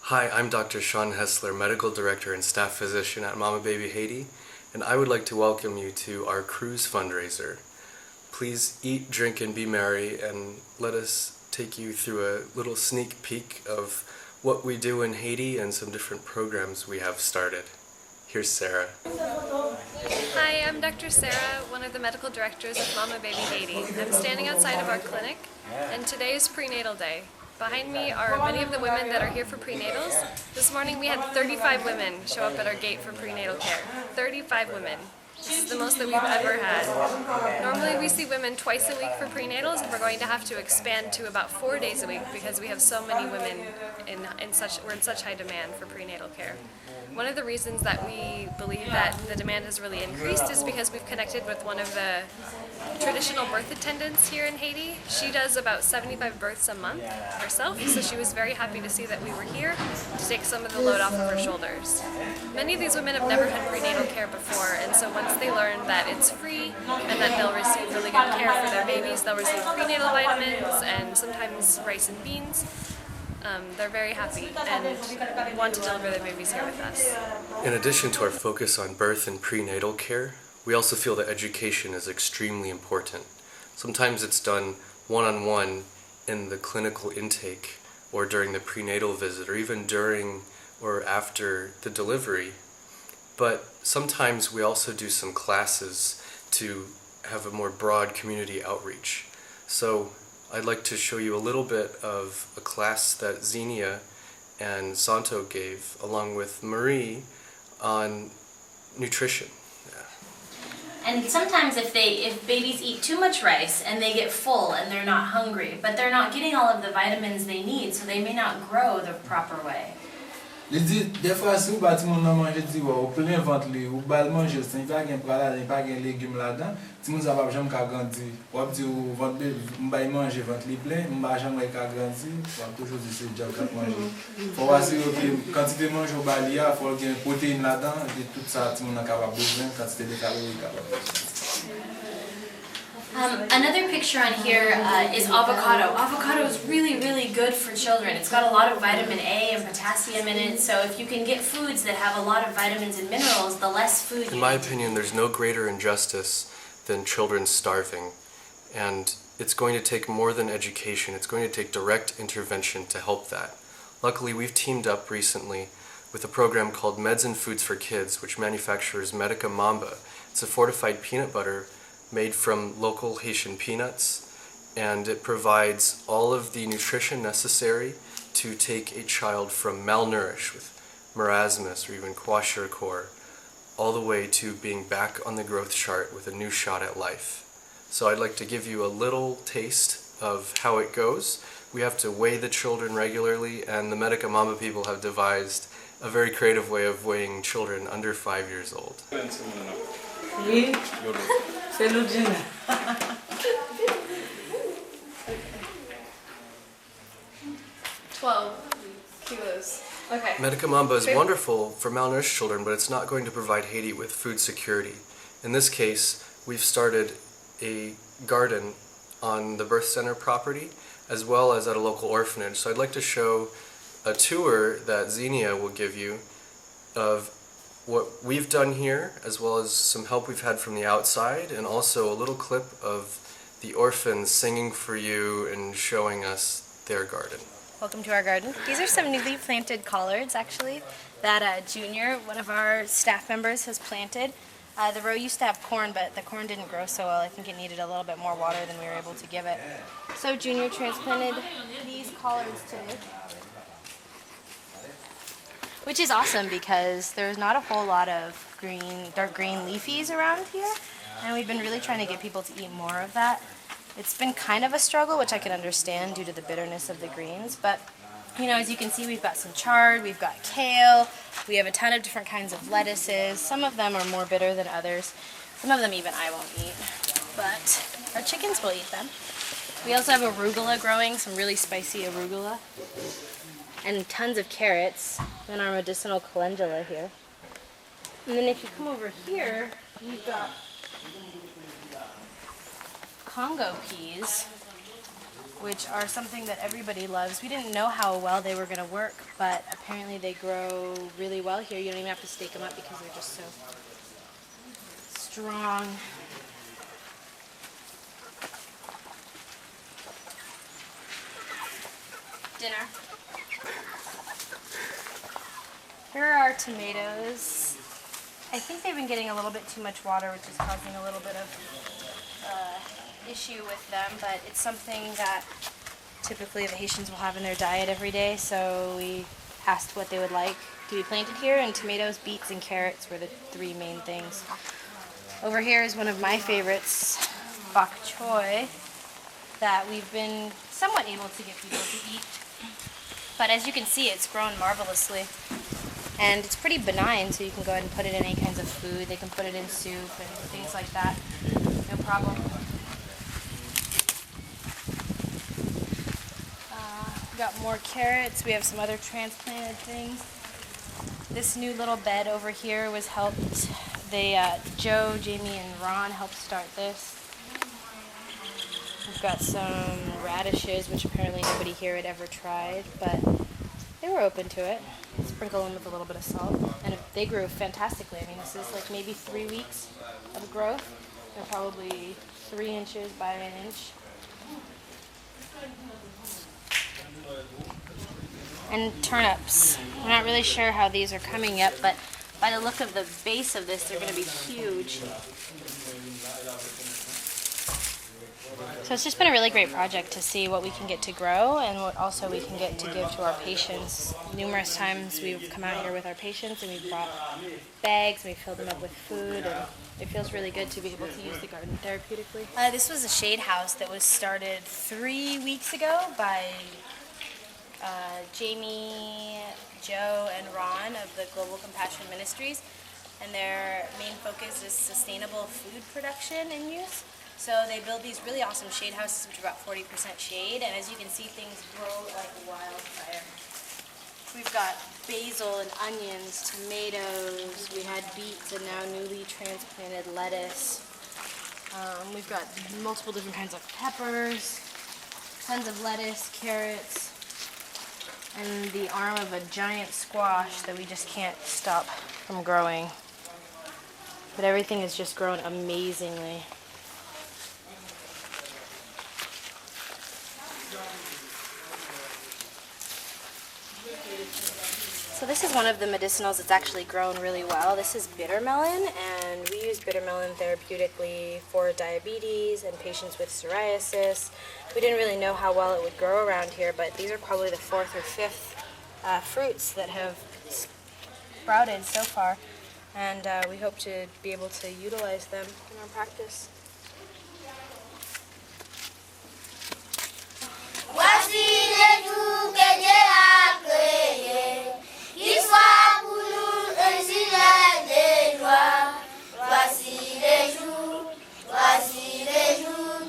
Hi, I'm Dr. Sean Hessler, Medical Director and Staff Physician at MamaBaby Haiti, and I would like to welcome you to our cruise fundraiser. Please eat, drink, and be merry, and let us take you through a little sneak peek of what we do in Haiti and some different programs we have started. Here's Sarah. Hi, I'm Dr. Sarah, one of the medical directors of MamaBaby Haiti. I'm standing outside of our clinic, and today is prenatal day. Behind me are many of the women that are here for prenatals. This morning we had 35 women show up at our gate for prenatal care. 35 women. This is the most that we've ever had. Normally we see women twice a week for prenatals, and we're going to have to expand to about 4 days a week because we have so many women we're in such high demand for prenatal care. One of the reasons that we believe that the demand has really increased is because we've connected with one of the traditional birth attendants here in Haiti. She does about 75 births a month herself, so she was very happy to see that we were here to take some of the load off of her shoulders. Many of these women have never had prenatal care before, and so once they learn that it's free and that they'll receive really good care for their babies, they'll receive prenatal vitamins and sometimes rice and beans. They're very happy and want to deliver their babies here with us. In addition to our focus on birth and prenatal care, we also feel that education is extremely important. Sometimes it's done one-on-one in the clinical intake or during the prenatal visit or even during or after the delivery. But sometimes we also do some classes to have a more broad community outreach. So I'd like to show you a little bit of a class that Xenia and Santo gave along with Marie on nutrition. And sometimes if babies eat too much rice and they get full and they're not hungry, but they're not getting all of the vitamins they need, so they may not grow the proper way. Je dis, des fois, si vous battez mon nom, je dis, au plein ventre, ou bal manger, si pas gen pralade, pas gen légumes là-dedans, si vous avez jamais qu'à grandir, ou petit ou ventre, m'bay manger ventre li plein, m'ba jamais qu'à grandir, ou toujours dire c'est déjà qu'à manger. Faut voir si quantité manger au balia, faut gen protéines là-dedans, et tout ça, tout le monde capable besoin, quantité de calories capable. Another picture on here is avocado. Avocado is really, really good for children. It's got a lot of vitamin A and potassium in it, so if you can get foods that have a lot of vitamins and minerals, the less food you In my opinion, there's no greater injustice than children starving, and it's going to take more than education. It's going to take direct intervention to help that. Luckily, we've teamed up recently with a program called Meds and Foods for Kids, which manufactures Medica Mamba. It's a fortified peanut butter made from local Haitian peanuts, and it provides all of the nutrition necessary to take a child from malnourished with marasmus or even kwashiorkor all the way to being back on the growth chart with a new shot at life. So I'd like to give you a little taste of how it goes. We have to weigh the children regularly, and the Medica Mamba people have devised a very creative way of weighing children under 5 years old. Oui, c'est l'origine. 12 kilos. Okay. Medica Mamba is wonderful for malnourished children, but it's not going to provide Haiti with food security. In this case, we've started a garden on the birth center property as well as at a local orphanage. So I'd like to show a tour that Xenia will give you of what we've done here, as well as some help we've had from the outside, and also a little clip of the orphans singing for you and showing us their garden. Welcome to our garden. These are some newly planted collards, actually, that Junior, one of our staff members, has planted. The row used to have corn, but the corn didn't grow so well. I think it needed a little bit more water than we were able to give it. So Junior transplanted these collards today, which is awesome because there's not a whole lot of dark green leafies around here, and we've been really trying to get people to eat more of that. It's been kind of a struggle, which I can understand due to the bitterness of the greens, but you know, as you can see, we've got some chard, we've got kale, we have a ton of different kinds of lettuces. Some of them are more bitter than others. Some of them even I won't eat, but our chickens will eat them. We also have arugula growing, some really spicy arugula, and tons of carrots, and our medicinal calendula here. And then if you come over here, you've got Congo peas, which are something that everybody loves. We didn't know how well they were going to work, but apparently they grow really well here. You don't even have to stake them up because they're just so strong. Dinner. Here are our tomatoes. I think they've been getting a little bit too much water, which is causing a little bit of issue with them, but it's something that typically the Haitians will have in their diet every day, so we asked what they would like to be planted here, and tomatoes, beets, and carrots were the three main things. Over here is one of my favorites, bok choy, that we've been somewhat able to get people to eat. But as you can see, it's grown marvelously. And it's pretty benign, so you can go ahead and put it in any kinds of food. They can put it in soup and things like that. No problem. We got more carrots. We have some other transplanted things. This new little bed over here was helped. Joe, Jamie, and Ron helped start this. We've got some radishes, which apparently nobody here had ever tried, but they were open to it. Sprinkle them with a little bit of salt, and they grew fantastically. I mean, this is like maybe 3 weeks of growth. They're probably 3 inches by 1 inch. And turnips. I'm not really sure how these are coming yet, but by the look of the base of this, they're going to be huge. So it's just been a really great project to see what we can get to grow and what also we can get to give to our patients. Numerous times we've come out here with our patients and we've brought bags and we filled them up with food, and it feels really good to be able to use the garden therapeutically. This was a shade house that was started 3 weeks ago by Jamie, Joe, and Ron of the Global Compassion Ministries, and their main focus is sustainable food production and use. So they build these really awesome shade houses, which are about 40% shade, and as you can see, things grow like wildfire. We've got basil and onions, tomatoes, we had beets and now newly transplanted lettuce. We've got multiple different kinds of peppers, tons of lettuce, carrots, and the arm of a giant squash that we just can't stop from growing. But everything has just grown amazingly. So this is one of the medicinals that's actually grown really well. This is bitter melon, and we use bitter melon therapeutically for diabetes and patients with psoriasis. We didn't really know how well it would grow around here, but these are probably the 4th or 5th fruits that have sprouted so far, and we hope to be able to utilize them in our practice. Voici les jours que Dieu a créés, qu'il soit pour nous un signal de joie. Voici les jours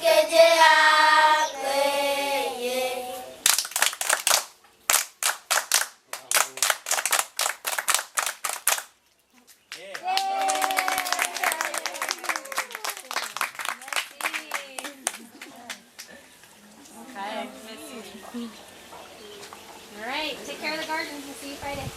que Dieu a créés. All right, take care of the garden. We'll see you Friday.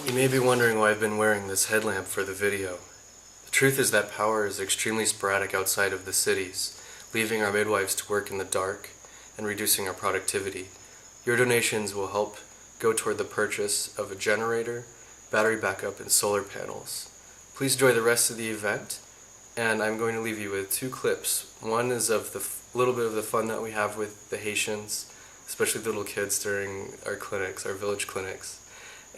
You may be wondering why I've been wearing this headlamp for the video. The truth is that power is extremely sporadic outside of the cities, leaving our midwives to work in the dark and reducing our productivity. Your donations will help go toward the purchase of a generator, battery backup, and solar panels. Please enjoy the rest of the event, and I'm going to leave you with 2 clips. One is of the little bit of the fun that we have with the Haitians, especially the little kids during our clinics, our village clinics.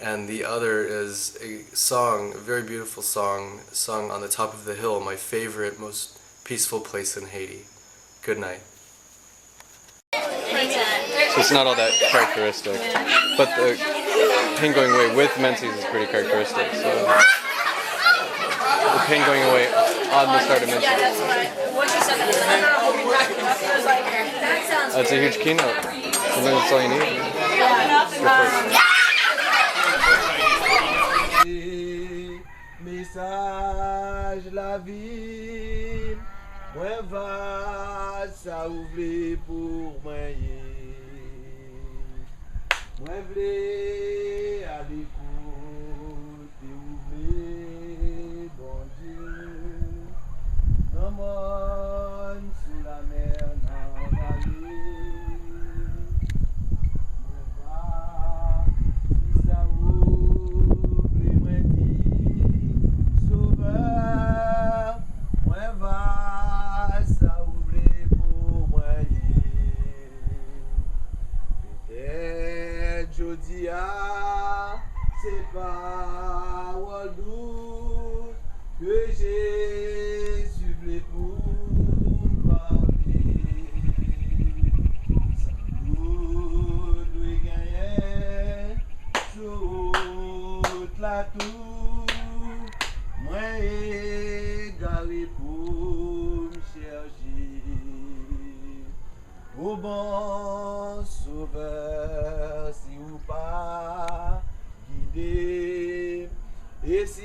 And the other is a song, a very beautiful song, sung on the top of the hill, my favorite, most peaceful place in Haiti. Good night. So it's not all that characteristic. But the pain going away with menses is pretty characteristic. So the pain going away on the start of menses. Yeah, that's what once you said that, I was like, that sounds That's a huge keynote. Sometimes that's all you need. Message la vie, moi va ça ouvre pour moi. Moi vle à l'écoute et ouvrir bon Dieu. Non mon sous la mer dans la vallée. Moi va si ça ouvre moi dit sauveur. Moi va ça ouvre pour moi. Jodi a, c'est pas douce que Jésus voulait pour parler. Sans doute, lui gagner toute la tour. Moi, égaré pour me chercher. Au bon sauveur, si ou pas guidé, et si